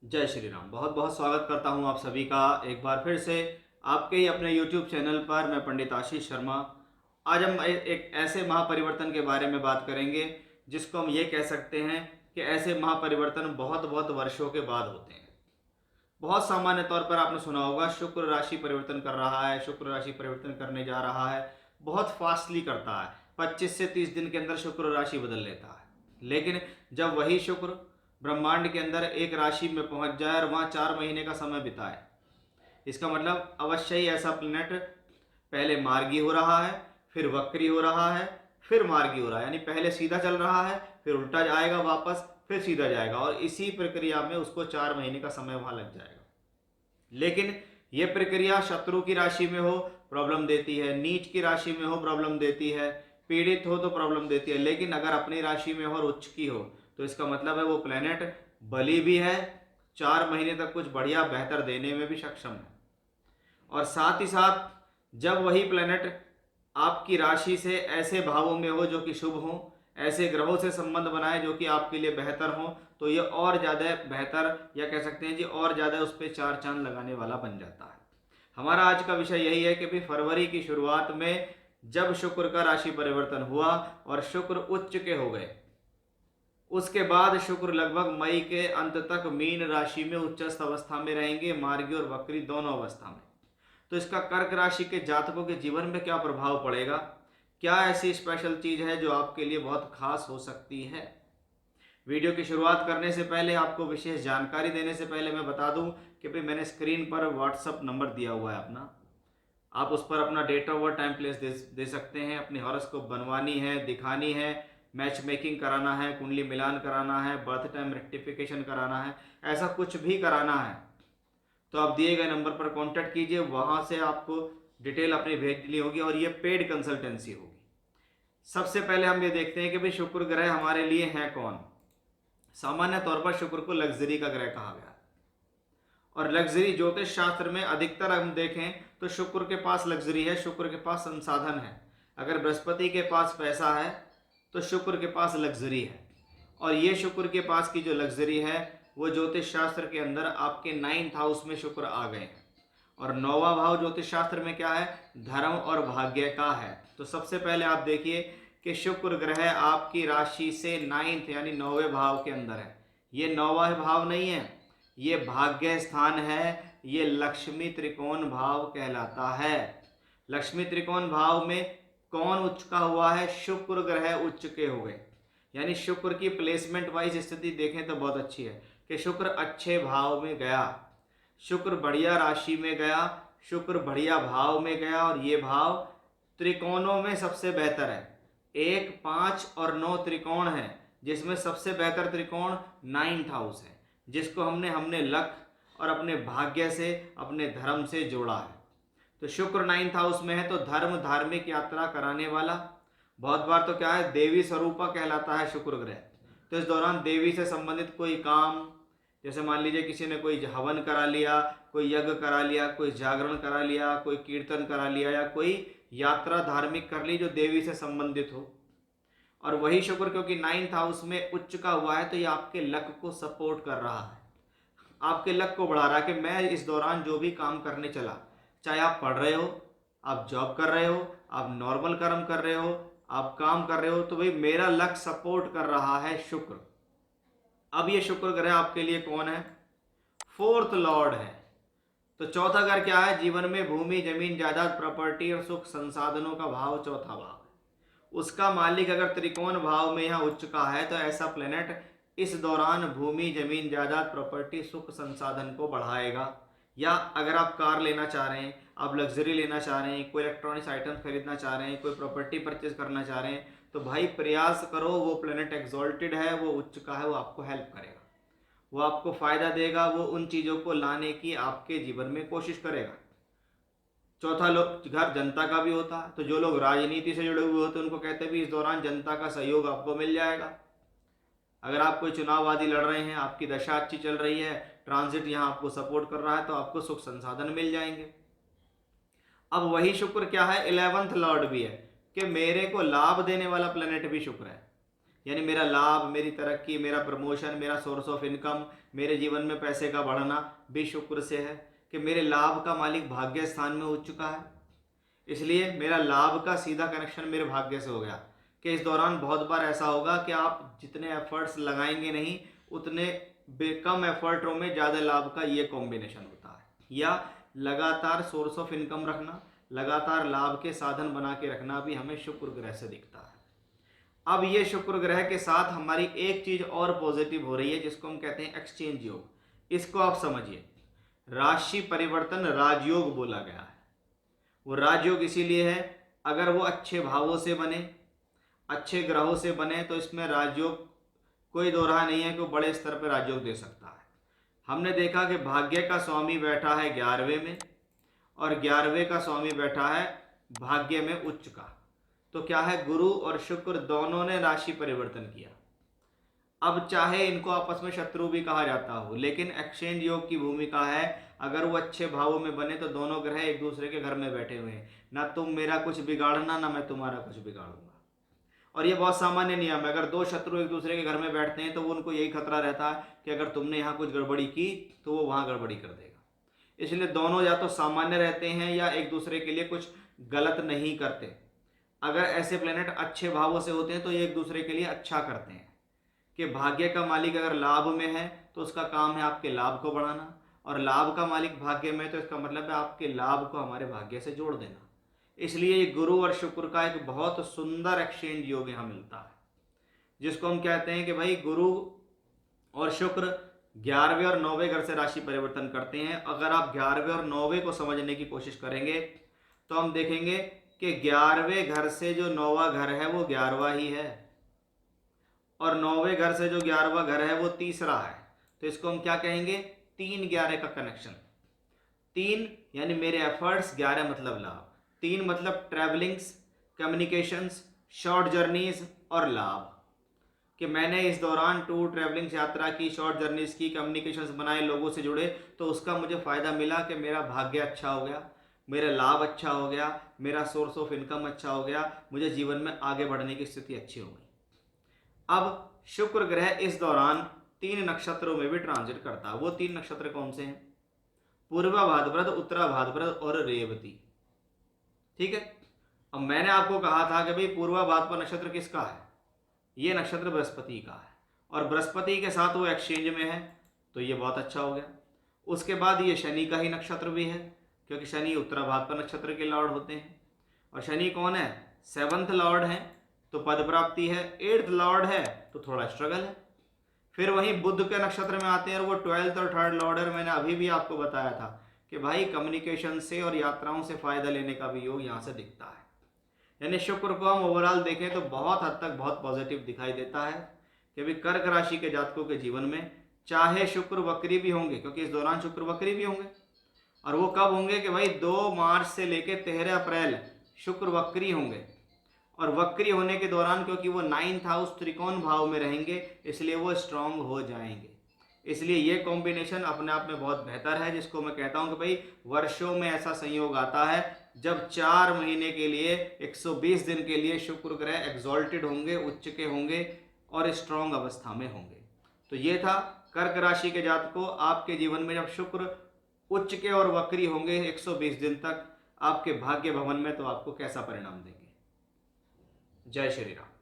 जय श्री राम। बहुत बहुत स्वागत करता हूं आप सभी का एक बार फिर से आपके ही अपने YouTube चैनल पर। मैं पंडित आशीष शर्मा। आज हम एक ऐसे महापरिवर्तन के बारे में बात करेंगे जिसको हम ये कह सकते हैं कि ऐसे महापरिवर्तन बहुत बहुत वर्षों के बाद होते हैं। बहुत सामान्य तौर पर आपने सुना होगा शुक्र राशि परिवर्तन कर रहा है, शुक्र राशि परिवर्तन करने जा रहा है। बहुत फास्टली करता है, 25 से 30 दिन के अंदर शुक्र राशि बदल लेता है। लेकिन जब वही शुक्र ब्रह्मांड के अंदर एक राशि में पहुंच जाए और वहां 4 महीने का समय बिताए, इसका मतलब अवश्य ही ऐसा प्लेनेट पहले मार्गी हो रहा है, फिर वक्री हो रहा है, फिर मार्गी हो रहा है। यानी पहले सीधा चल रहा है, फिर उल्टा जाएगा वापस, फिर सीधा जाएगा, और इसी प्रक्रिया में उसको 4 महीने का समय वहां लग जाएगा। लेकिन यह प्रक्रिया शत्रु की राशि में हो प्रॉब्लम देती है, नीच की राशि में हो प्रॉब्लम देती है, पीड़ित हो तो प्रॉब्लम देती है। लेकिन अगर अपनी राशि में हो और उच्च की हो तो इसका मतलब है वो प्लेनेट बली भी है, 4 महीने तक कुछ बढ़िया बेहतर देने में भी सक्षम है। और साथ ही साथ जब वही प्लेनेट आपकी राशि से ऐसे भावों में हो जो कि शुभ हो, ऐसे ग्रहों से संबंध बनाए जो कि आपके लिए बेहतर हो, तो ये और ज़्यादा बेहतर, या कह सकते हैं जी और ज़्यादा उस पर चार चांद लगाने वाला बन जाता है। हमारा आज का विषय यही है कि भाई फरवरी की शुरुआत में जब शुक्र का राशि परिवर्तन हुआ और शुक्र उच्च के हो गए, उसके बाद शुक्र लगभग मई के अंत तक मीन राशि में उच्चस्थ अवस्था में रहेंगे, मार्गी और वक्री दोनों अवस्था में। तो इसका कर्क राशि के जातकों के जीवन में क्या प्रभाव पड़ेगा, क्या ऐसी स्पेशल चीज है जो आपके लिए बहुत खास हो सकती है। वीडियो की शुरुआत करने से पहले, आपको विशेष जानकारी देने से पहले मैं बता दूं कि भाई मैंने स्क्रीन पर व्हाट्सअप नंबर दिया हुआ है अपना। आप उस पर अपना date of birth time place दे सकते हैं। अपनी हॉरोस्कोप बनवानी है, दिखानी है, मैच मेकिंग कराना है, कुंडली मिलान कराना है, बर्थ टाइम रेक्टिफिकेशन कराना है, ऐसा कुछ भी कराना है तो आप दिए गए नंबर पर कांटेक्ट कीजिए। वहां से आपको डिटेल अपनी भेजनी होगी और ये पेड कंसल्टेंसी होगी। सबसे पहले हम ये देखते हैं कि भाई शुक्र ग्रह हमारे लिए है कौन। सामान्य तौर पर शुक्र को लग्जरी का ग्रह कहा गया, और लग्जरी ज्योतिष शास्त्र में अधिकतर हम देखें तो शुक्र के पास लग्जरी है, शुक्र के पास संसाधन है। अगर बृहस्पति के पास पैसा है तो शुक्र के पास लग्जरी है। और ये शुक्र के पास की जो लग्जरी है वो ज्योतिष शास्त्र के अंदर आपके 9th हाउस में शुक्र आ गए हैं। और 9वां भाव ज्योतिष शास्त्र में क्या है, धर्म और भाग्य का है। तो सबसे पहले आप देखिए कि शुक्र ग्रह आपकी राशि से 9th यानी 9वें भाव के अंदर है। ये 9वां भाव नहीं है, ये भाग्य स्थान है, ये लक्ष्मी त्रिकोण भाव कहलाता है। लक्ष्मी त्रिकोण भाव में कौन उच्च का हुआ है, शुक्र ग्रह उच्च के हो गए। यानी शुक्र की प्लेसमेंट वाइज स्थिति देखें तो बहुत अच्छी है कि शुक्र अच्छे भाव में गया, शुक्र बढ़िया राशि में गया, शुक्र बढ़िया भाव में गया। और ये भाव त्रिकोणों में सबसे बेहतर है। 1, 5 और 9 त्रिकोण है, जिसमें सबसे बेहतर त्रिकोण 9th हाउस है, जिसको हमने हमने लक और अपने भाग्य से, अपने धर्म से जोड़ा है। तो शुक्र 9th हाउस में है तो धर्म, धार्मिक यात्रा कराने वाला। बहुत बार तो क्या है, देवी स्वरूपा कहलाता है शुक्र ग्रह। तो इस दौरान देवी से संबंधित कोई काम, जैसे मान लीजिए किसी ने कोई हवन करा लिया, कोई यज्ञ करा लिया, कोई जागरण करा लिया, कोई कीर्तन करा लिया, या कोई यात्रा धार्मिक कर ली जो देवी से संबंधित हो। और वही शुक्र क्योंकि 9th हाउस में उच्च का हुआ है तो ये आपके लक को सपोर्ट कर रहा है, आपके लक को बढ़ा रहा है कि मैं इस दौरान जो भी काम करने चला, चाहे आप पढ़ रहे हो, आप जॉब कर रहे हो, आप नॉर्मल कर्म कर रहे हो, आप काम कर रहे हो, तो भाई मेरा लक सपोर्ट कर रहा है शुक्र। अब ये शुक्र ग्रह आपके लिए कौन है, 4th लॉर्ड है। तो चौथा घर क्या है, जीवन में भूमि, जमीन, जायदाद, प्रॉपर्टी और सुख संसाधनों का भाव चौथा भाव है। उसका मालिक अगर त्रिकोण भाव में यहाँ उच्च का है तो ऐसा प्लेनेट इस दौरान भूमि, जमीन, जायदाद, प्रॉपर्टी, सुख संसाधन को बढ़ाएगा। या अगर आप कार लेना चाह रहे हैं, आप लग्जरी लेना चाह रहे हैं, कोई इलेक्ट्रॉनिक्स आइटम खरीदना चाह रहे हैं, कोई प्रॉपर्टी परचेज करना चाह रहे हैं, तो भाई प्रयास करो। वो प्लेनेट एक्सॉल्टेड है, वो उच्च का है, वो आपको हेल्प करेगा, वो आपको फायदा देगा, वो उन चीज़ों को लाने की आपके जीवन में कोशिश करेगा। चौथा लोग घर जनता का भी होता है, तो जो लोग राजनीति से जुड़े हुए होते हैं उनको कहते भी इस दौरान जनता का सहयोग आपको मिल जाएगा। अगर आप कोई चुनाव आदि लड़ रहे हैं, आपकी दशा अच्छी चल रही है, ट्रांजिट यहाँ आपको सपोर्ट कर रहा है, तो आपको सुख संसाधन मिल जाएंगे। अब वही शुक्र क्या है, 11th लॉर्ड भी है, कि मेरे को लाभ देने वाला प्लेनेट भी शुक्र है। यानी मेरा लाभ, मेरी तरक्की, मेरा प्रमोशन, मेरा सोर्स ऑफ इनकम, मेरे जीवन में पैसे का बढ़ना भी शुक्र से है कि मेरे लाभ का मालिक भाग्य स्थान में हो चुका है। इसलिए मेरा लाभ का सीधा कनेक्शन मेरे भाग्य से हो गया कि इस दौरान बहुत बार ऐसा होगा कि आप जितने एफर्ट्स लगाएंगे नहीं, उतने कम एफर्टों में ज़्यादा लाभ का ये कॉम्बिनेशन होता है। या लगातार सोर्स ऑफ इनकम रखना, लगातार लाभ के साधन बना के रखना भी हमें शुक्र ग्रह से दिखता है। अब ये शुक्र ग्रह के साथ हमारी एक चीज और पॉजिटिव हो रही है जिसको हम कहते हैं एक्सचेंज योग। इसको आप समझिए, राशि परिवर्तन राजयोग बोला गया है। वो राजयोग इसीलिए है, अगर वो अच्छे भावों से बने, अच्छे ग्रहों से बने, तो इसमें राजयोग कोई दो राह नहीं है कि वो बड़े स्तर पर राजयोग दे सकता है। हमने देखा कि भाग्य का स्वामी बैठा है 11वें में और 11वें का स्वामी बैठा है भाग्य में उच्च का। तो क्या है, गुरु और शुक्र दोनों ने राशि परिवर्तन किया। अब चाहे इनको आपस में शत्रु भी कहा जाता हो, लेकिन एक्सचेंज योग की भूमिका है, अगर वो अच्छे भावों में बने तो दोनों ग्रह एक दूसरे के घर में बैठे हुए हैं, ना तुम मेरा कुछ बिगाड़ना ना मैं तुम्हारा कुछ बिगाड़ूंगा। और ये बहुत सामान्य नियम है, अगर दो शत्रु एक दूसरे के घर में बैठते हैं तो वो उनको यही खतरा रहता है कि अगर तुमने यहाँ कुछ गड़बड़ी की तो वो वहाँ गड़बड़ी कर देगा। इसलिए दोनों या तो सामान्य रहते हैं या एक दूसरे के लिए कुछ गलत नहीं करते। अगर ऐसे प्लेनेट अच्छे भावों से होते हैं तो ये एक दूसरे के लिए अच्छा करते हैं कि भाग्य का मालिक अगर लाभ में है तो उसका काम है आपके लाभ को बढ़ाना, और लाभ का मालिक भाग्य में है तो इसका मतलब है आपके लाभ को हमारे भाग्य से जोड़ देना। इसलिए ये गुरु और शुक्र का एक बहुत सुंदर एक्सचेंज योग यहाँ मिलता है, जिसको हम कहते हैं कि भाई गुरु और शुक्र 11वें और 9वें घर से राशि परिवर्तन करते हैं। अगर आप 11वें और 9वें को समझने की कोशिश करेंगे तो हम देखेंगे कि 11वें घर से जो 9वां घर है वो 11वां ही है, और 9वें घर से जो 11वां घर है वो तीसरा है। तो इसको हम क्या कहेंगे, 3-11 का कनेक्शन। 3 यानी मेरे एफर्ट्स, 11 मतलब लाभ। 3 मतलब ट्रैवलिंग्स, कम्युनिकेशंस, शॉर्ट जर्नीज और लाभ, कि मैंने इस दौरान टूर, ट्रैवलिंग्स, यात्रा की, शॉर्ट जर्नीज की, कम्युनिकेशंस बनाए, लोगों से जुड़े, तो उसका मुझे फ़ायदा मिला कि मेरा भाग्य अच्छा हो गया, मेरा लाभ अच्छा हो गया, मेरा सोर्स ऑफ इनकम अच्छा हो गया, मुझे जीवन में आगे बढ़ने की स्थिति अच्छी हो गई। अब शुक्र ग्रह इस दौरान 3 नक्षत्रों में भी ट्रांजिट करता है। वो 3 नक्षत्र कौन से हैं? पूर्वा भाद्रपद, उत्तरा भाद्रपद और रेवती। ठीक है। अब मैंने आपको कहा था कि भाई पूर्वा भाद्रपद नक्षत्र किसका है? ये नक्षत्र बृहस्पति का है, और बृहस्पति के साथ वो एक्सचेंज में है, तो ये बहुत अच्छा हो गया। उसके बाद ये शनि का ही नक्षत्र भी है, क्योंकि शनि उत्तरा भाद्रपद नक्षत्र के लॉर्ड होते हैं, और शनि कौन है? 7th लॉर्ड है, तो पद प्राप्ति है। 8th लॉर्ड है तो थोड़ा स्ट्रगल है। फिर वहीं बुध के नक्षत्र में आते हैं और वो 12th और 3rd लॉर्ड है। मैंने अभी भी आपको बताया था कि भाई कम्युनिकेशन से और यात्राओं से फायदा लेने का भी योग यहाँ से दिखता है। यानी शुक्र को हम ओवरऑल देखें तो बहुत हद तक बहुत पॉजिटिव दिखाई देता है कि भाई कर्क राशि के जातकों के जीवन में चाहे शुक्र वक्री भी होंगे, क्योंकि इस दौरान शुक्र वक्री भी होंगे, और वो कब होंगे कि भाई 2 मार्च से लेकर 13 अप्रैल शुक्र वक्री होंगे, और वक्री होने के दौरान क्योंकि वो 9th हाउस त्रिकोण भाव में रहेंगे इसलिए वो स्ट्रांग हो जाएंगे। इसलिए ये कॉम्बिनेशन अपने आप में बहुत बेहतर है, जिसको मैं कहता हूँ कि भाई वर्षों में ऐसा संयोग आता है जब 4 महीने के लिए 120 दिन के लिए शुक्र ग्रह एक्सॉल्टेड होंगे, उच्च के होंगे और स्ट्रांग अवस्था में होंगे। तो ये था कर्क राशि के जातकों, आपके जीवन में जब शुक्र उच्च के और वक्री होंगे 120 दिन तक आपके भाग्य भवन में, तो आपको कैसा परिणाम देंगे। जय श्री राम।